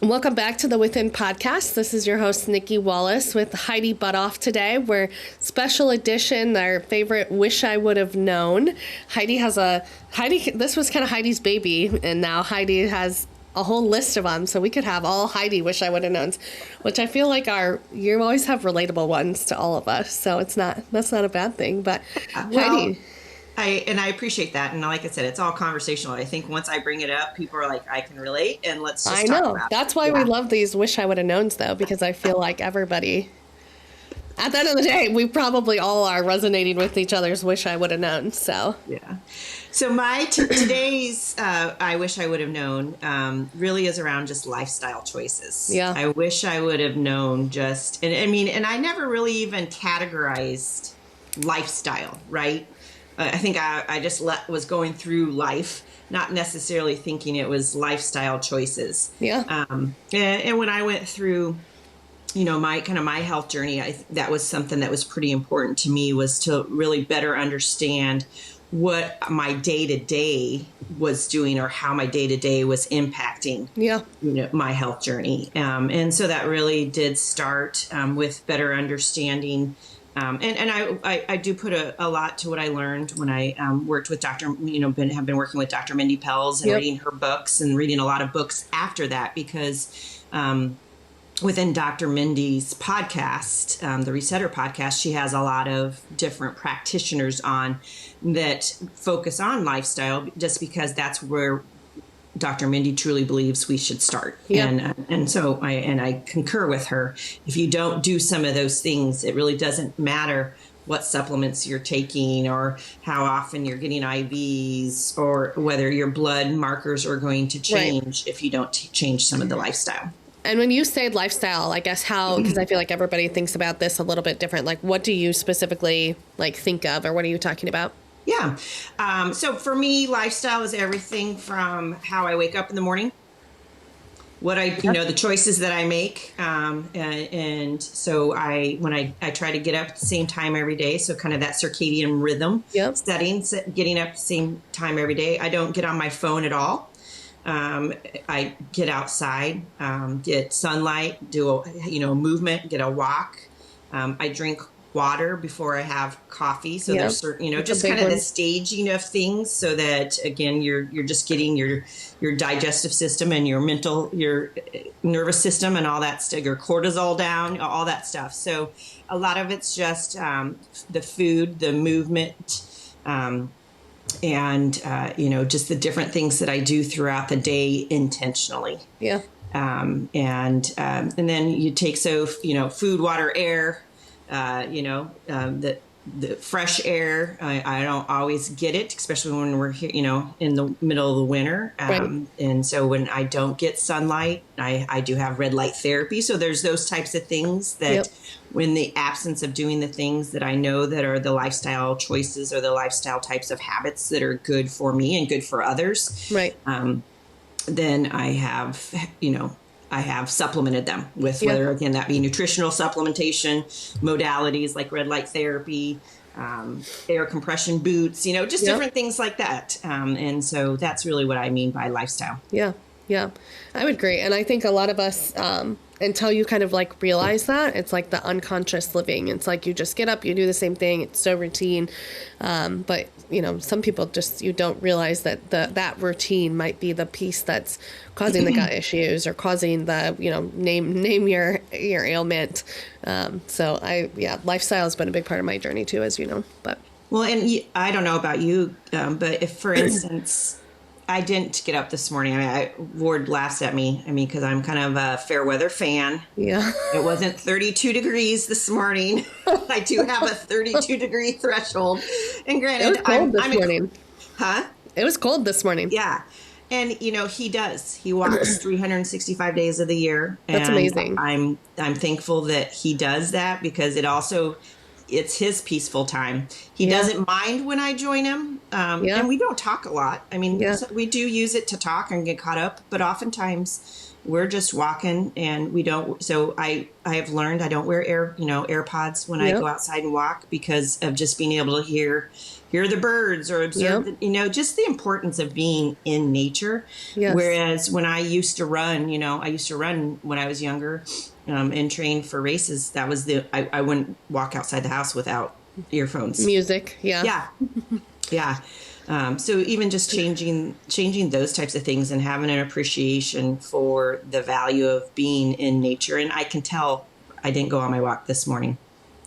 Welcome back to the Within Podcast. This is your host, Nikki Wallace, with Heidi Butoff today. We're special edition, our favorite Wish I Would Have Known. This was kind of Heidi's baby, and now Heidi has a whole list of them, so we could have all Heidi Wish I Would Have Knowns, which I feel like you always have relatable ones to all of us, so that's not a bad thing, but Heidi. I appreciate that. And like I said, it's all conversational. I think once I bring it up, people are like, I can relate, and let's just talk about it. That's why we love these Wish I Would Have Knowns, though, because I feel like everybody, at the end of the day, we probably all are resonating with each other's Wish I Would Have Known. So, yeah. So my today's I Wish I Would Have Known really is around just lifestyle choices. Yeah. I wish I would have known and I never really even categorized lifestyle, right? I think I just was going through life, not necessarily thinking it was lifestyle choices. Yeah. And when I went through, my health journey, that was something that was pretty important to me, was to really better understand what my day-to-day was doing, or how my day-to-day was impacting my health journey. And so that really did start with better understanding. I do put a lot to what I learned when I worked with have been working with Dr. Mindy Pelz and reading her books, and reading a lot of books after that, because within Dr. Mindy's podcast, the Resetter podcast, she has a lot of different practitioners on that focus on lifestyle, just because that's where Dr. Mindy truly believes we should start. Yeah. And so I concur with her. If you don't do some of those things, it really doesn't matter what supplements you're taking, or how often you're getting IVs, or whether your blood markers are going to change if you don't change some of the lifestyle. And when you say lifestyle, I guess because I feel like everybody thinks about this a little bit different. Like, what do you specifically think of, or what are you talking about? Yeah. So for me, lifestyle is everything from how I wake up in the morning, what the choices that I make. And so when I try to get up at the same time every day. So kind of that circadian rhythm settings, getting up at the same time every day. I don't get on my phone at all. I get outside, get sunlight, do a movement, get a walk. I drink water before I have coffee. So there's certain, just kind of the staging of things, so that, again, you're just getting your digestive system and your nervous system and all that stuff, your cortisol down, all that stuff. So a lot of it's just the food, the movement, and just the different things that I do throughout the day intentionally. Yeah. And then you take food, water, air. The fresh air, I don't always get it, especially when we're here, in the middle of the winter. And so when I don't get sunlight, I do have red light therapy. So there's those types of things that when the absence of doing the things that I know that are the lifestyle choices, or the lifestyle types of habits that are good for me and good for others. Right. Then I have supplemented them with whether, again, that be nutritional supplementation, modalities like red light therapy, air compression boots, just different things like that. And so that's really what I mean by lifestyle. Yeah. Yeah, I would agree. And I think a lot of us, until you kind of realize that, it's like the unconscious living. It's like you just get up, you do the same thing. It's so routine. But, some people you don't realize that that routine might be the piece that's causing the gut issues, or causing the, name your ailment. Lifestyle has been a big part of my journey too, as you know. But well, and I don't know about you, but if, for instance, I didn't get up this morning. Ward laughs at me. Because I'm kind of a fair weather fan. Yeah. It wasn't 32 degrees this morning. I do have a 32 degree threshold. And granted, it was cold this morning. Huh? It was cold this morning. Yeah. And, he does. He walks 365 days of the year. That's amazing. I'm thankful that he does that, because it's his peaceful time. He doesn't mind when I join him. And we don't talk a lot. We do use it to talk and get caught up, but oftentimes we're just walking and we don't. So I have learned I don't wear AirPods when I go outside and walk, because of just being able to hear hear the birds or observe, just the importance of being in nature. Yes. Whereas when I used to run, when I was younger, and trained for races. That was I wouldn't walk outside the house without earphones. Music. Yeah. Yeah. So even just changing those types of things and having an appreciation for the value of being in nature. And I can tell I didn't go on my walk this morning.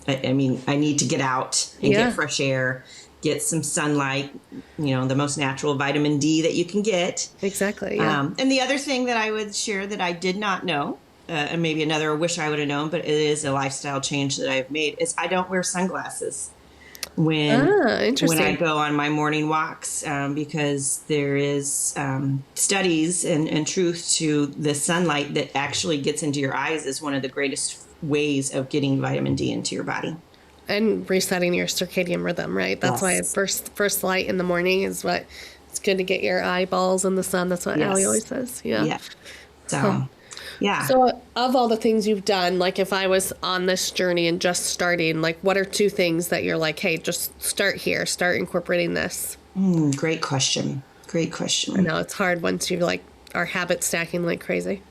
I mean, I need to get out and get fresh air, get some sunlight, the most natural vitamin D that you can get. Exactly. Yeah. And the other thing that I would share that I did not know, and maybe another wish I would have known, but it is a lifestyle change that I've made, is I don't wear sunglasses when I go on my morning walks, because there is studies and truth to the sunlight that actually gets into your eyes is one of the greatest ways of getting vitamin D into your body. And resetting your circadian rhythm, right? That's why first light in the morning is what it's good to get your eyeballs in the sun. That's what Allie always says. Yeah. So, yeah. So of all the things you've done, like if I was on this journey and just starting, like what are 2 things that you're like, hey, just start here, start incorporating this? Great question. I know it's hard once you are habit stacking like crazy.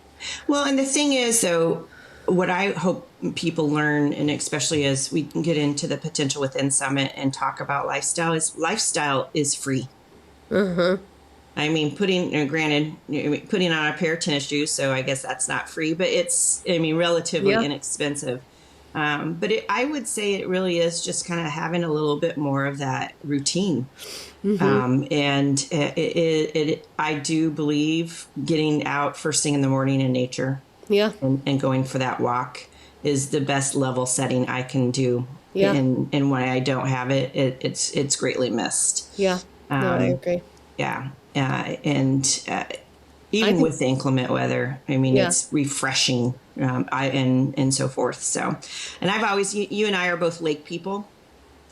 Well, and the thing is, though, what I hope people learn, and especially as we can get into the Potential Within Summit and talk about lifestyle is free. I mean, putting on a pair of tennis shoes, so I guess that's not free, but it's, relatively inexpensive. But I would say it really is just kind of having a little bit more of that routine. And I do believe getting out first thing in the morning in nature. Yeah. And going for that walk is the best level setting I can do. Yeah. And when I don't have it, it's greatly missed. Yeah. No, I agree. Yeah. Even with the inclement weather, it's refreshing, and so forth. So, and I've always, you and I are both lake people.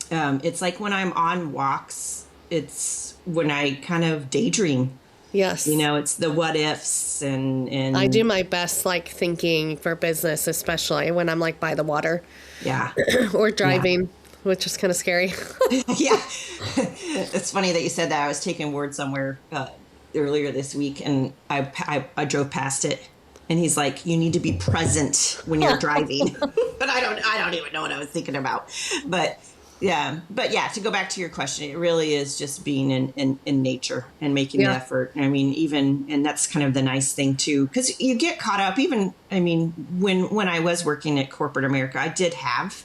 It's like when I'm on walks, it's when I kind of daydream. Yes. It's the what ifs and I do my best thinking for business, especially when I'm by the water. Yeah. Or driving, which is kind of scary. Yeah. It's funny that you said that. I was taking Ward somewhere earlier this week and I drove past it and he's like, you need to be present when you're driving. But I don't even know what I was thinking about. But to go back to your question, it really is just being in nature and making the effort. And that's kind of the nice thing too, because you get caught up when I was working at corporate America, I did have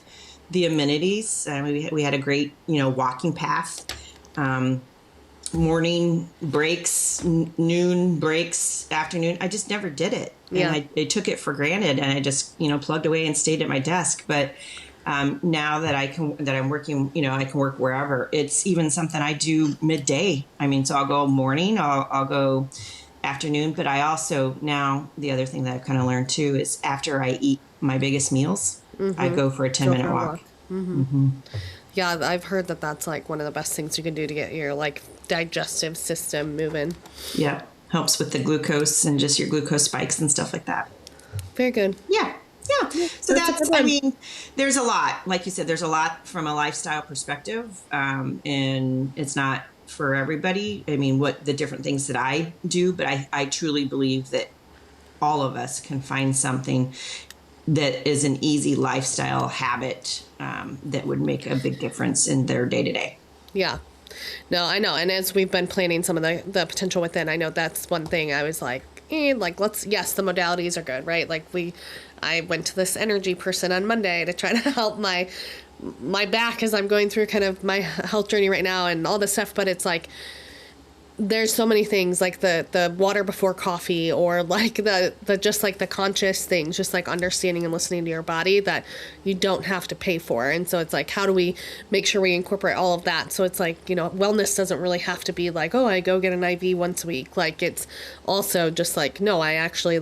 the amenities. We had a great, walking path, morning breaks, noon breaks, afternoon. I just never did it. Yeah. And I took it for granted and I just, plugged away and stayed at my desk. But now that I'm working, I can work wherever. It's even something I do midday. So I'll go morning, I'll go afternoon, but I also now the other thing that I've kind of learned too is after I eat my biggest meals, I go for a 10-minute walk. Yeah, I've heard that that's one of the best things you can do to get your digestive system moving. Yeah, helps with the glucose and just your glucose spikes and stuff like that. Very good. Yeah. So that's there's a lot, like you said, there's a lot from a lifestyle perspective. And it's not for everybody. What the different things that I do, but I truly believe that all of us can find something that is an easy lifestyle habit, that would make a big difference in their day to day. Yeah. No, I know. And as we've been planning some of the Potential Within, I know that's one thing I was the modalities are good, right? I went to this energy person on Monday to try to help my back as I'm going through kind of my health journey right now and all this stuff. But it's there's so many things the water before coffee or the just the conscious things, just understanding and listening to your body that you don't have to pay for. And so it's how do we make sure we incorporate all of that? So it's wellness doesn't really have to be oh, I go get an IV once a week. It's also just no, I actually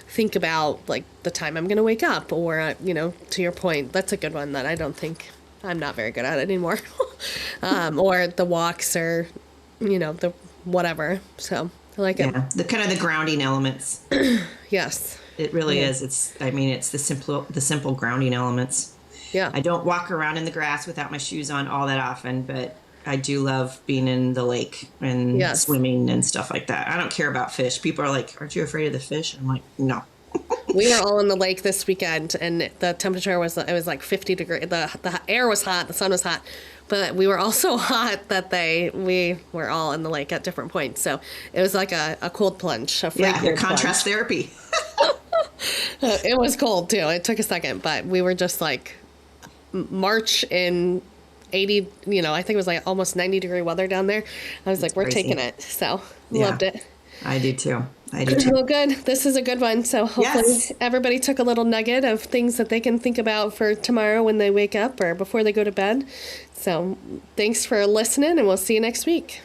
think about the time I'm going to wake up or, to your point, that's a good one that I don't think I'm not very good at anymore. Or the walks or, the whatever. So I like it. The kind of the grounding elements. Yes. It really is. It's the simple grounding elements. Yeah. I don't walk around in the grass without my shoes on all that often, but I do love being in the lake and Yes. swimming and stuff like that. I don't care about fish. People are like, aren't you afraid of the fish? I'm like, no. We were all in the lake this weekend, and the temperature was, it was like 50 degrees. The air was hot, the sun was hot, but we were all so hot that we were all in the lake at different points. So it was like a cold plunge, a free Yeah, cold contrast plunge. therapy. It was cold too. It took a second, but we were just like March in 80, I think it was like almost 90-degree weather down there. I was like, we're crazy. taking it. So Yeah. loved it. I do too. I do too. Well, good. This is a good one. So hopefully Yes. everybody took a little nugget of things that they can think about for tomorrow when they wake up or before they go to bed. So thanks for listening, and we'll see you next week.